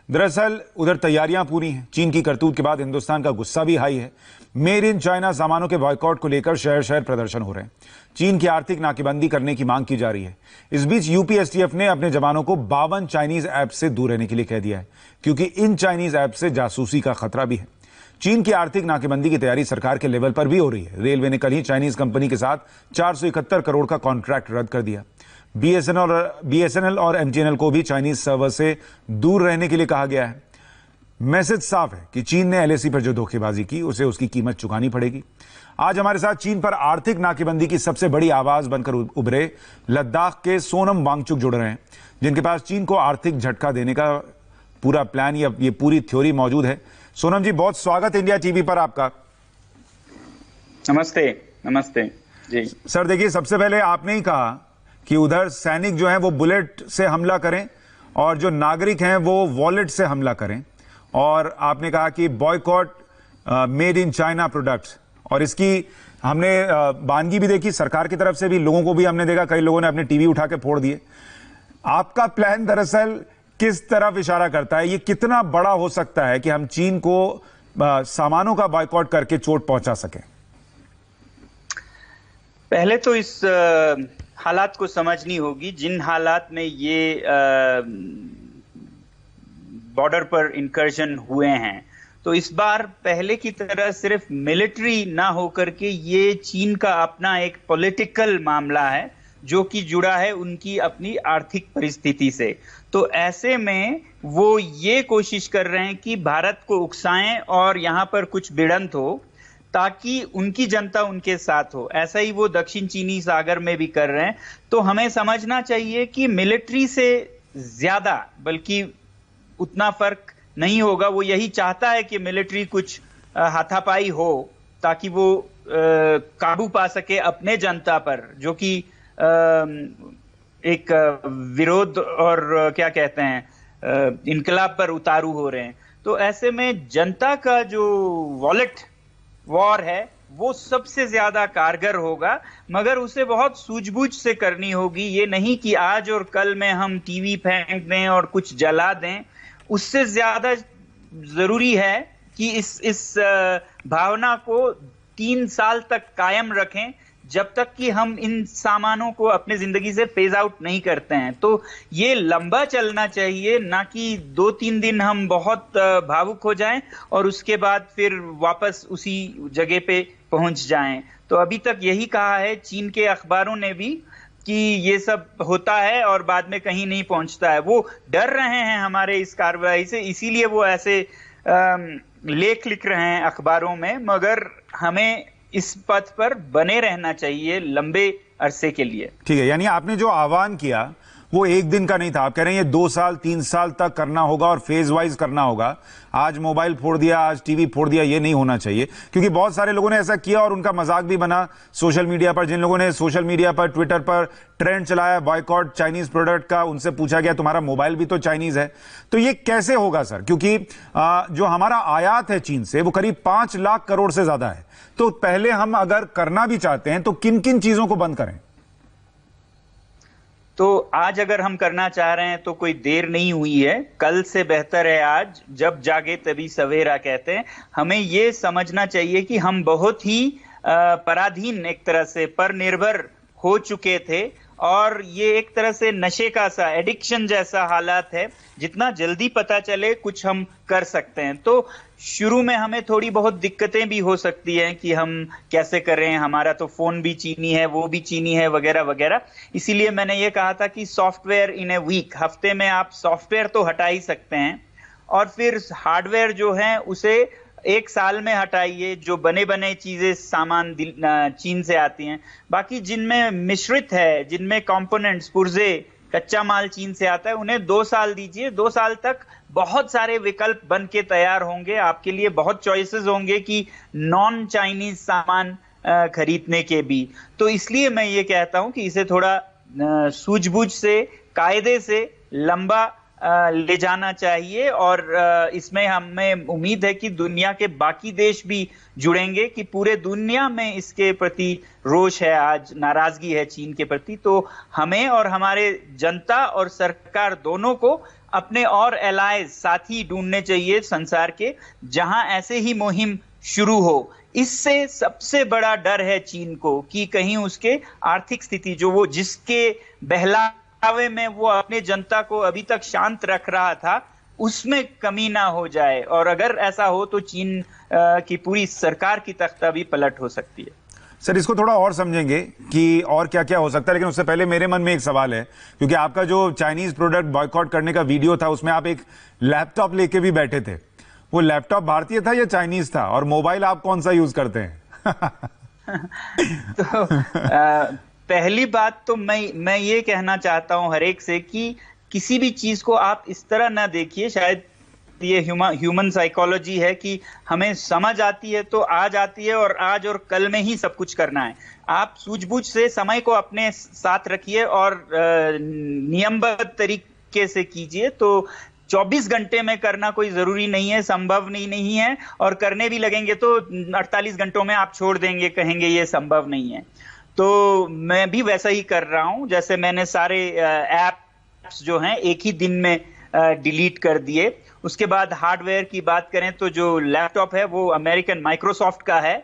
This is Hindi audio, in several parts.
दरअसल उधर तैयारियां पूरी हैं। चीन की करतूत के बाद हिंदुस्तान का गुस्सा भी हाई है। मेड इन चाइना सामानों के बॉयकॉट को लेकर शहर शहर प्रदर्शन हो रहे हैं। चीन की आर्थिक नाकेबंदी करने की मांग की जा रही है। इस बीच यूपी एसटीएफ ने अपने जवानों को 52 चाइनीज ऐप से दूर रहने के लिए कह दिया है, क्योंकि इन चाइनीज ऐप से जासूसी का खतरा भी है। चीन की आर्थिक नाकेबंदी की तैयारी सरकार के लेवल पर भी हो रही है। रेलवे ने कल ही चाइनीज कंपनी के साथ 471 करोड़ का कॉन्ट्रैक्ट रद्द कर दिया। बीएसएनएल और एमटीएनएल को भी चाइनीज सर्वर से दूर रहने के लिए कहा गया है। मैसेज साफ है कि चीन ने एलएसी पर जो धोखेबाजी की उसे उसकी कीमत चुकानी पड़ेगी। आज हमारे साथ चीन पर आर्थिक नाकेबंदी की सबसे बड़ी आवाज बनकर उभरे लद्दाख के सोनम वांगचुक जुड़ रहे हैं, जिनके पास चीन को आर्थिक झटका देने का पूरा प्लान या ये पूरी थ्योरी मौजूद है। सोनम जी, बहुत स्वागत इंडिया टीवी पर आपका। नमस्ते। नमस्ते जी सर। देखिए, सबसे पहले आपने ही कहा कि उधर सैनिक जो हैं वो बुलेट से हमला करें और जो नागरिक हैं वो वॉलेट से हमला करें, और आपने कहा कि boycott made in China products, और इसकी हमने वानगी भी देखी सरकार की तरफ से भी, लोगों को भी हमने देखा, कई लोगों ने अपने टीवी उठा के फोड़ दिए। आपका प्लान दरअसल किस तरफ इशारा करता है? ये कितना बड़ा हो सकता है कि हम चीन को सामानों का बॉयकॉट करके चोट पहुंचा सकें? पहले तो इस हालात को समझनी होगी, जिन हालात में ये बॉर्डर पर इंकर्जन हुए हैं। तो इस बार पहले की तरह सिर्फ मिलिट्री ना होकर के ये चीन का अपना एक पॉलिटिकल मामला है, जो कि जुड़ा है उनकी अपनी आर्थिक परिस्थिति से। तो ऐसे में वो ये कोशिश कर रहे हैं कि भारत को उकसाएं और यहाँ पर कुछ भिड़ंत हो, ताकि उनकी जनता उनके साथ हो। ऐसा ही वो दक्षिण चीनी सागर में भी कर रहे हैं। तो हमें समझना चाहिए कि मिलिट्री से ज्यादा, बल्कि उतना फर्क नहीं होगा। वो यही चाहता है कि मिलिट्री कुछ हाथापाई हो, ताकि वो काबू पा सके अपने जनता पर, जो कि एक विरोध और क्या कहते हैं इनकलाब पर उतारू हो रहे हैं। तो ऐसे में जनता का जो वॉलेट वॉर है वो सबसे ज्यादा कारगर होगा, मगर उसे बहुत सूझबूझ से करनी होगी। ये नहीं कि आज और कल में हम टीवी फेंक दें और कुछ जला दें। उससे ज्यादा जरूरी है कि इस भावना को 3 साल तक कायम रखें, जब तक कि हम इन सामानों को अपने जिंदगी से फेज आउट नहीं करते हैं। तो ये लंबा चलना चाहिए, ना कि 2-3 दिन हम बहुत भावुक हो जाएं और उसके बाद फिर वापस उसी जगह पे पहुंच जाएं। तो अभी तक यही कहा है चीन के अखबारों ने भी कि ये सब होता है और बाद में कहीं नहीं पहुंचता है। वो डर रहे हैं हमारे इस कार्रवाई से, इसीलिए वो ऐसे लेख लिख रहे हैं अखबारों में। मगर हमें इस पथ पर बने रहना चाहिए लंबे अरसे के लिए। ठीक है, यानी आपने जो आह्वान किया वो एक दिन का नहीं था। आप कह रहे हैं ये 2 साल 3 साल तक करना होगा और फेज वाइज करना होगा। आज मोबाइल फोड़ दिया, आज टीवी फोड़ दिया, ये नहीं होना चाहिए, क्योंकि बहुत सारे लोगों ने ऐसा किया और उनका मजाक भी बना सोशल मीडिया पर। जिन लोगों ने सोशल मीडिया पर, ट्विटर पर ट्रेंड चलाया बॉयकॉट चाइनीज प्रोडक्ट का, उनसे पूछा गया तुम्हारा मोबाइल भी तो चाइनीज है। तो ये कैसे होगा सर? क्योंकि जो हमारा आयात है चीन से वो करीब 5 लाख करोड़ से ज्यादा है। तो पहले हम अगर करना भी चाहते हैं तो किन किन चीजों को बंद करें? तो आज अगर हम करना चाह रहे हैं तो कोई देर नहीं हुई है। कल से बेहतर है आज, जब जागे तभी सवेरा कहते हैं। हमें ये समझना चाहिए कि हम बहुत ही पराधीन, एक तरह से पर निर्भर हो चुके थे, और ये एक तरह से नशे का सा एडिक्शन जैसा हालात है। जितना जल्दी पता चले कुछ हम कर सकते हैं। तो शुरू में हमें थोड़ी बहुत दिक्कतें भी हो सकती हैं कि हम कैसे करें, हमारा तो फोन भी चीनी है, वो भी चीनी है, वगैरह वगैरह। इसीलिए मैंने ये कहा था कि सॉफ्टवेयर इन ए वीक, हफ्ते में आप सॉफ्टवेयर तो हटा ही सकते हैं, और फिर हार्डवेयर जो है उसे 1 साल में हटाइए। जो बने बने चीजें सामान चीन से आती हैं, बाकी जिनमें मिश्रित है, जिनमें कंपोनेंट्स, पुर्जे, कच्चा माल चीन से आता है, उन्हें 2 साल दीजिए। 2 साल तक बहुत सारे विकल्प बन के तैयार होंगे आपके लिए, बहुत चॉइसेस होंगे कि नॉन चाइनीज सामान खरीदने के भी। तो इसलिए मैं ये कहता हूं कि इसे थोड़ा सूझबूझ से, कायदे से लंबा ले जाना चाहिए, और इसमें हमें उम्मीद है कि दुनिया के बाकी देश भी जुड़ेंगे, कि पूरे दुनिया में इसके प्रति रोष है, आज नाराजगी है चीन के प्रति। तो हमें और हमारे जनता और सरकार दोनों को अपने और एलाइज साथी ढूंढने चाहिए संसार के, जहां ऐसे ही मुहिम शुरू हो। इससे सबसे बड़ा डर है चीन को कि कहीं उसके आर्थिक स्थिति जो वो जिसके बहलावे में वो अपने जनता को अभी तक शांत रख रहा था, उसमें कमी ना हो जाए। और अगर ऐसा हो तो चीन की पूरी सरकार की तख्ता भी पलट हो सकती है। सर, इसको थोड़ा और समझेंगे कि और क्या क्या हो सकता है, लेकिन उससे पहले मेरे मन में एक सवाल है, क्योंकि आपका जो चाइनीज प्रोडक्ट बॉयकॉट करने का वीडियो था उसमें आप एक लैपटॉप लेके भी बैठे थे। वो लैपटॉप भारतीय था या चाइनीज था, और मोबाइल आप कौन सा यूज करते हैं? तो पहली बात तो मैं ये कहना चाहता हूं हर एक से कि किसी भी चीज को आप इस तरह ना देखिए। शायद ये ह्यूमन साइकोलॉजी है कि हमें समझ आती है तो आज आती है, और आज और कल में ही सब कुछ करना है। आप सूझबूझ से समय को अपने साथ रखिए और नियमबद्ध तरीके से कीजिए। तो 24 घंटे में करना कोई जरूरी नहीं है, संभव नहीं है, और करने भी लगेंगे तो 48 घंटों में आप छोड़ देंगे, कहेंगे ये संभव नहीं है। तो मैं भी वैसा ही कर रहा हूं, जैसे मैंने सारे एप्स जो हैं एक ही दिन में डिलीट कर दिए। उसके बाद हार्डवेयर की बात करें तो जो लैपटॉप है वो अमेरिकन माइक्रोसॉफ्ट का है।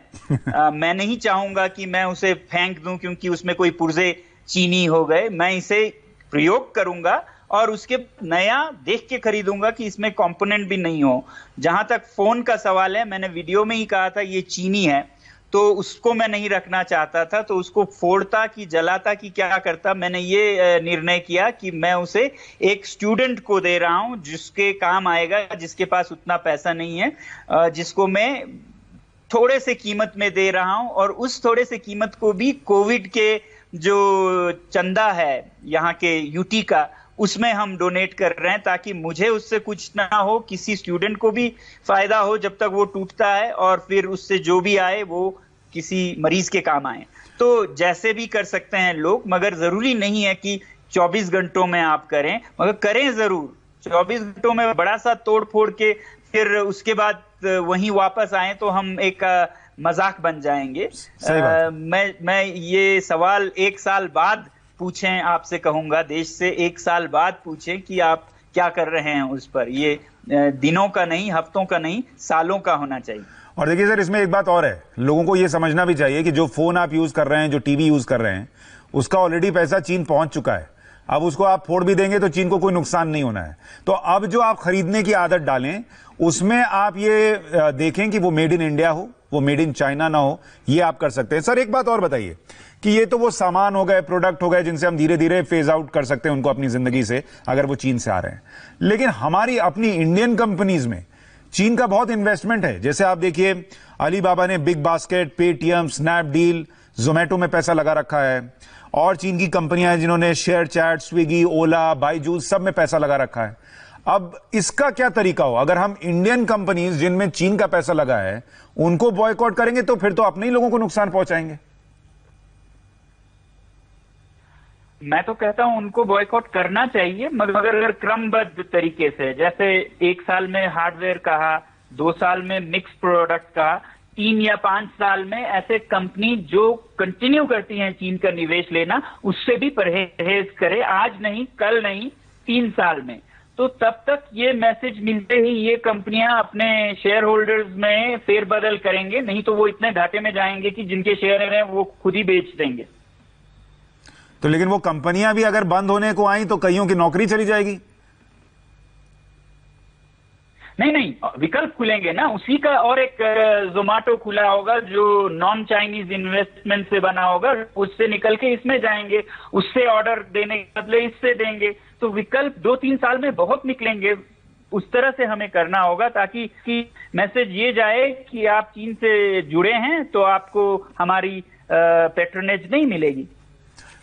मैं नहीं चाहूंगा कि मैं उसे फेंक दूं क्योंकि उसमें कोई पुर्जे चीनी हो गए। मैं इसे प्रयोग करूंगा और उसके नया देख के खरीदूंगा कि इसमें कंपोनेंट भी नहीं हो। जहां तक फोन का सवाल है, मैंने वीडियो में ही कहा था ये चीनी है, तो उसको मैं नहीं रखना चाहता था, तो उसको फोड़ता कि जलाता कि क्या करता। मैंने ये निर्णय किया कि मैं उसे एक स्टूडेंट को दे रहा हूं जिसके काम आएगा, जिसके पास उतना पैसा नहीं है, जिसको मैं थोड़े से कीमत में दे रहा हूं। और उस थोड़े से कीमत को भी कोविड के जो चंदा है यहाँ के यूटी का, उसमें हम डोनेट कर रहे हैं, ताकि मुझे उससे कुछ ना हो, किसी स्टूडेंट को भी फायदा हो जब तक वो टूटता है, और फिर उससे जो भी आए वो किसी मरीज के काम आए। तो जैसे भी कर सकते हैं लोग, मगर जरूरी नहीं है कि 24 घंटों में आप करें, मगर करें जरूर। 24 घंटों में बड़ा सा तोड़ फोड़ के फिर उसके बाद वहीं वापस आए तो हम एक मजाक बन जाएंगे। मैं ये सवाल 1 साल बाद पूछें, आपसे कहूंगा, देश से 1 साल बाद पूछें कि आप क्या कर रहे हैं उस पर। ये दिनों का नहीं, हफ्तों का नहीं, सालों का होना चाहिए। और देखिए सर, इसमें एक बात और है, लोगों को यह समझना भी चाहिए कि जो फोन आप यूज कर रहे हैं, जो टीवी यूज कर रहे हैं, उसका ऑलरेडी पैसा चीन पहुंच चुका है। अब उसको आप फोड़ भी देंगे तो चीन को कोई नुकसान नहीं होना है। तो अब जो आप खरीदने की आदत डालें, उसमें आप ये देखें कि वो मेड इन इंडिया हो, वो मेड इन चाइना ना हो। ये आप कर सकते हैं। सर, एक बात और बताइए कि ये तो वो सामान हो गए, प्रोडक्ट हो गए, जिनसे हम धीरे धीरे फेज आउट कर सकते हैं उनको अपनी जिंदगी से, अगर वो चीन से आ रहे हैं। लेकिन हमारी अपनी इंडियन कंपनीज में चीन का बहुत इन्वेस्टमेंट है। जैसे आप देखिए, अलीबाबा ने big basket, Paytm, Snapdeal, Zomato में पैसा लगा रखा है, और चीन की कंपनियां हैं जिन्होंने शेयर चैट, स्विगी, ओला, बाईजूस, सब में पैसा लगा रखा है। अब इसका क्या तरीका हो? अगर हम इंडियन कंपनीज जिनमें चीन का पैसा लगा है उनको बॉयकॉट करेंगे तो फिर तो अपने ही लोगों को नुकसान पहुंचाएंगे। मैं तो कहता हूं उनको बॉयकॉट करना चाहिए, मगर अगर क्रमबद्ध तरीके से, जैसे 1 साल में हार्डवेयर कहा, 2 साल में मिक्स प्रोडक्ट कहा, 3 या 5 साल में ऐसे कंपनी जो कंटिन्यू करती हैं चीन का निवेश लेना, उससे भी परहेज करे। आज नहीं, कल नहीं, 3 साल में। तो तब तक ये मैसेज मिलते ही ये कंपनियां अपने शेयर होल्डर्स में फेरबदल करेंगे, नहीं तो वो इतने घाटे में जाएंगे कि जिनके शेयर हैं वो खुद ही बेच देंगे। तो लेकिन वो कंपनियां भी अगर बंद होने को आई तो कईयों की नौकरी चली जाएगी। नहीं, विकल्प खुलेंगे ना। उसी का और एक जोमेटो खुला होगा जो नॉन चाइनीज इन्वेस्टमेंट से बना होगा, उससे निकल के इसमें जाएंगे, उससे ऑर्डर देने के बदले इससे देंगे। तो विकल्प 2-3 साल में बहुत निकलेंगे। उस तरह से हमें करना होगा ताकि मैसेज ये जाए कि आप चीन से जुड़े हैं तो आपको हमारी पैट्रोनेज नहीं मिलेगी।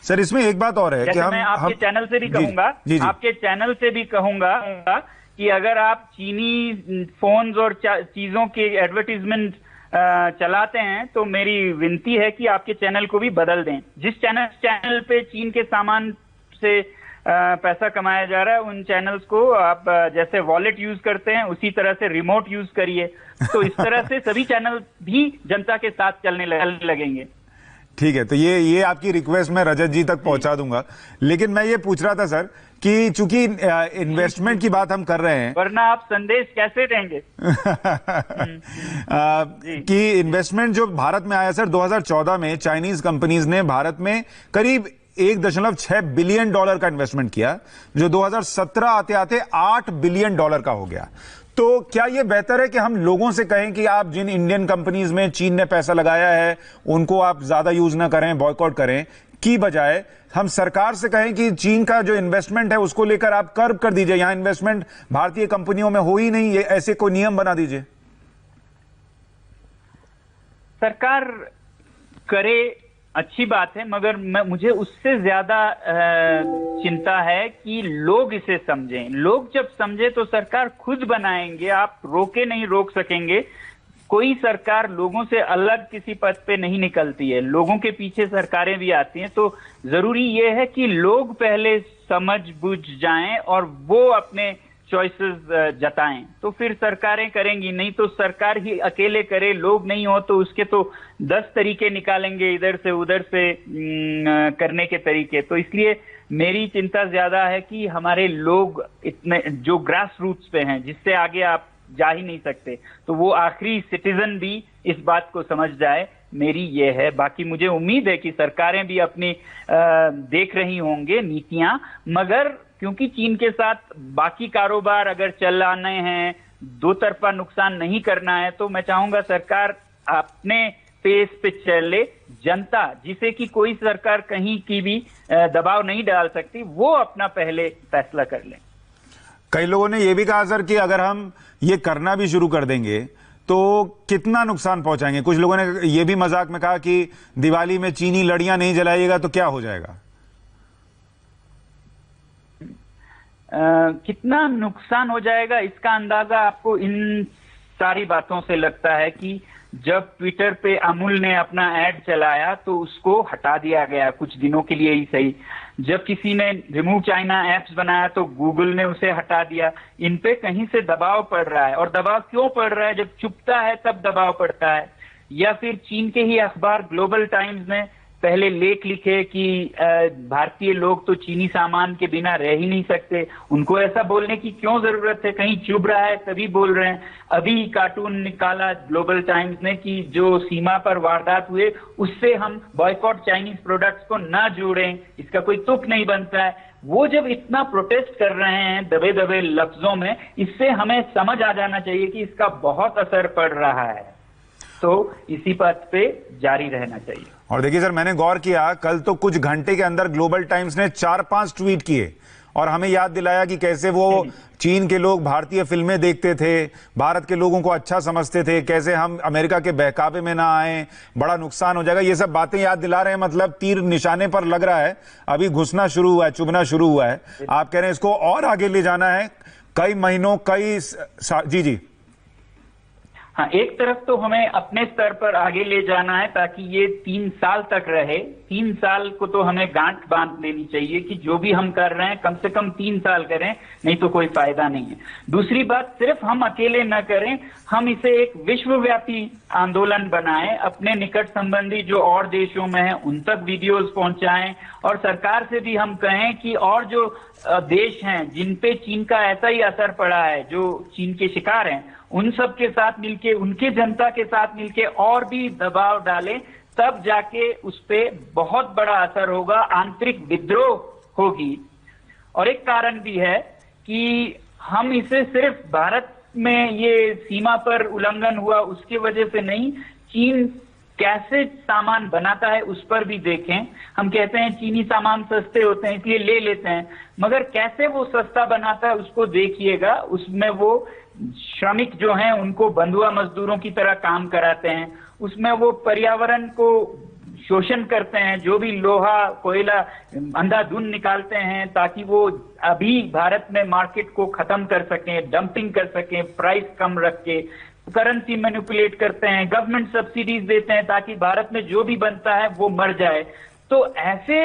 सर, इसमें एक बात और है कि मैं आपके चैनल से भी कहूंगा, आपके चैनल से भी कहूंगा कि अगर आप चीनी फोन्स और चीजों के एडवर्टीजमेंट चलाते हैं तो मेरी विनती है कि आपके चैनल को भी बदल दें। जिस चैनल पे चीन के सामान से पैसा कमाया जा रहा है, उन चैनल्स को आप जैसे वॉलेट यूज करते हैं उसी तरह से रिमोट यूज करिए। तो इस तरह से सभी चैनल भी जनता के साथ चलने लगेंगे। ठीक है, तो ये आपकी रिक्वेस्ट मैं रजत जी तक पहुंचा दूंगा। लेकिन मैं ये पूछ रहा था सर कि चूंकि इन्वेस्टमेंट की बात हम कर रहे हैं, वरना आप संदेश कैसे देंगे? कि इन्वेस्टमेंट जो भारत में आया सर 2014 में चाइनीज कंपनीज ने भारत में करीब 1.6 बिलियन डॉलर का इन्वेस्टमेंट किया, जो 2017 आते आते 8 बिलियन डॉलर का हो गया। तो क्या यह बेहतर है कि हम लोगों से कहें कि आप जिन इंडियन कंपनीज में चीन ने पैसा लगाया है उनको आप ज्यादा यूज ना करें, बॉयकॉट करें, की बजाय हम सरकार से कहें कि चीन का जो इन्वेस्टमेंट है उसको लेकर आप कर्ब कर दीजिए, यहां इन्वेस्टमेंट भारतीय कंपनियों में हो ही नहीं, ये ऐसे कोई नियम बना दीजिए? सरकार करे, अच्छी बात है, मगर मुझे उससे ज्यादा चिंता है कि लोग इसे समझें। लोग जब समझे तो सरकार खुद बनाएंगे, आप रोके नहीं रोक सकेंगे। कोई सरकार लोगों से अलग किसी पद पे नहीं निकलती है, लोगों के पीछे सरकारें भी आती हैं। तो जरूरी ये है कि लोग पहले समझ बुझ जाएं और वो अपने चॉइसेस जताएं, तो फिर सरकारें करेंगी। नहीं तो सरकार ही अकेले करे, लोग नहीं हो तो उसके तो 10 तरीके निकालेंगे इधर से उधर से करने के तरीके। तो इसलिए मेरी चिंता ज्यादा है कि हमारे लोग इतने जो ग्रास रूट्स पे हैं, जिससे आगे आप जा ही नहीं सकते, तो वो आखिरी सिटीजन भी इस बात को समझ जाए, मेरी ये है। बाकी मुझे उम्मीद है कि सरकारें भी अपनी देख रही होंगे नीतियां, मगर क्योंकि चीन के साथ बाकी कारोबार अगर चलाने हैं, दो तरफा नुकसान नहीं करना है, तो मैं चाहूंगा सरकार अपने पेस पे चले। जनता, जिसे कि कोई सरकार कहीं की भी दबाव नहीं डाल सकती, वो अपना पहले फैसला कर लें। कई लोगों ने यह भी कहा सर कि अगर हम ये करना भी शुरू कर देंगे तो कितना नुकसान पहुंचाएंगे। कुछ लोगों ने यह भी मजाक में कहा कि दिवाली में चीनी लड़ियां नहीं जलाइएगा तो क्या हो जाएगा। कितना नुकसान हो जाएगा इसका अंदाजा आपको इन सारी बातों से लगता है कि जब ट्विटर पे अमूल ने अपना ऐड चलाया तो उसको हटा दिया गया कुछ दिनों के लिए ही सही। जब किसी ने रिमूव चाइना एप्स बनाया तो गूगल ने उसे हटा दिया। इन पे कहीं से दबाव पड़ रहा है, और दबाव क्यों पड़ रहा है? जब चुपता है तब दबाव पड़ता है। या फिर चीन के ही अखबार ग्लोबल टाइम्स ने पहले लेख लिखे कि भारतीय लोग तो चीनी सामान के बिना रह ही नहीं सकते, उनको ऐसा बोलने की क्यों जरूरत है, कहीं चुभ रहा है तभी बोल रहे हैं। अभी कार्टून निकाला ग्लोबल टाइम्स ने कि जो सीमा पर वारदात हुए उससे हम बॉयकॉट चाइनीज प्रोडक्ट्स को ना जोड़ें, इसका कोई तुक नहीं बनता है। वो जब इतना प्रोटेस्ट कर रहे हैं दबे दबे लफ्जों में, इससे हमें समझ आ जाना चाहिए कि इसका बहुत असर पड़ रहा है। तो इसी पथ पे जारी रहना चाहिए। और देखिए सर, मैंने गौर किया, कल तो कुछ घंटे के अंदर ग्लोबल टाइम्स ने 4-5 ट्वीट किए और हमें याद दिलाया कि कैसे वो चीन के लोग भारतीय फिल्में देखते थे, भारत के लोगों को अच्छा समझते थे, कैसे हम अमेरिका के बहकावे में ना आए, बड़ा नुकसान हो जाएगा। ये सब बातें याद दिला रहे हैं। मतलब तीर निशाने पर लग रहा है, अभी घुसना शुरू हुआ है, चुभना शुरू हुआ है। आप कह रहे हैं इसको और आगे ले जाना है कई महीनों, जी जी हाँ, एक तरफ तो हमें अपने स्तर पर आगे ले जाना है ताकि ये 3 साल तक रहे। 3 साल को तो हमें गांठ बांध लेनी चाहिए कि जो भी हम कर रहे हैं कम से कम 3 साल करें, नहीं तो कोई फायदा नहीं है। दूसरी बात, सिर्फ हम अकेले न करें, हम इसे एक विश्वव्यापी आंदोलन बनाएं, अपने निकट संबंधी जो और देशों में है उन तक वीडियोस पहुंचाएं, और सरकार से भी हम कहें कि और जो देश हैं जिन पे चीन का ऐसा ही असर पड़ा है, जो चीन के शिकार हैं, उन सब के साथ मिलके, उनके जनता के साथ मिलके और भी दबाव डालें, तब जाके उस पे बहुत बड़ा असर होगा, आंतरिक विद्रोह होगी। और एक कारण भी है कि हम इसे सिर्फ भारत में ये सीमा पर उल्लंघन हुआ उसकी वजह से नहीं, चीन कैसे सामान बनाता है उस पर भी देखें। हम कहते हैं चीनी सामान सस्ते होते हैं इसलिए ले लेते हैं, मगर कैसे वो सस्ता बनाता है उसको देखिएगा। उसमें वो श्रमिक जो हैं उनको बंधुआ मजदूरों की तरह काम कराते हैं, उसमें वो पर्यावरण को शोषण करते हैं, जो भी लोहा कोयला अंधाधुंध निकालते हैं ताकि वो अभी भारत में मार्केट को खत्म कर सकें, डंपिंग कर सकें, प्राइस कम रख के, करेंसी मैनिपुलेट करते हैं, गवर्नमेंट सब्सिडीज देते हैं ताकि भारत में जो भी बनता है वो मर जाए। तो ऐसे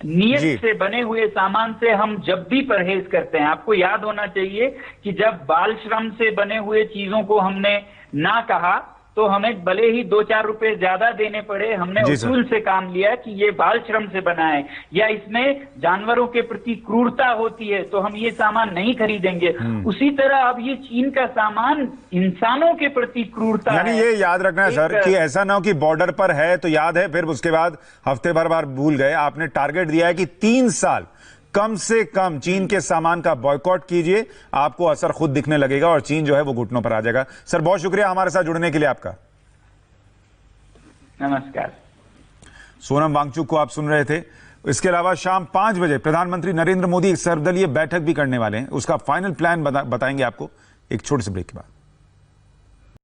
नियत से बने हुए सामान से हम जब भी परहेज करते हैं, आपको याद होना चाहिए कि जब बाल श्रम से बने हुए चीजों को हमने ना कहा तो हमें भले ही 2-4 रुपए ज्यादा देने पड़े, हमने जी सर। उसूल से काम लिया कि ये बाल श्रम से बना है या इसमें जानवरों के प्रति क्रूरता होती है, तो हम ये सामान नहीं खरीदेंगे। उसी तरह अब ये चीन का सामान इंसानों के प्रति क्रूरता यानी है। ये याद रखना है सर कि ऐसा ना हो कि बॉर्डर पर है तो याद है, फिर उसके बाद हफ्ते भर भूल गए। आपने टारगेट दिया है कि 3 साल कम से कम चीन के सामान का बॉयकॉट कीजिए, आपको असर खुद दिखने लगेगा और चीन जो है वो घुटनों पर आ जाएगा। सर बहुत शुक्रिया हमारे साथ जुड़ने के लिए आपका। नमस्कार। सोनम वांगचुक को आप सुन रहे थे। इसके अलावा शाम 5 बजे प्रधानमंत्री नरेंद्र मोदी एक सर्वदलीय बैठक भी करने वाले हैं। उसका फाइनल प्लान बताएंगे आपको एक छोटे से ब्रेक के बाद।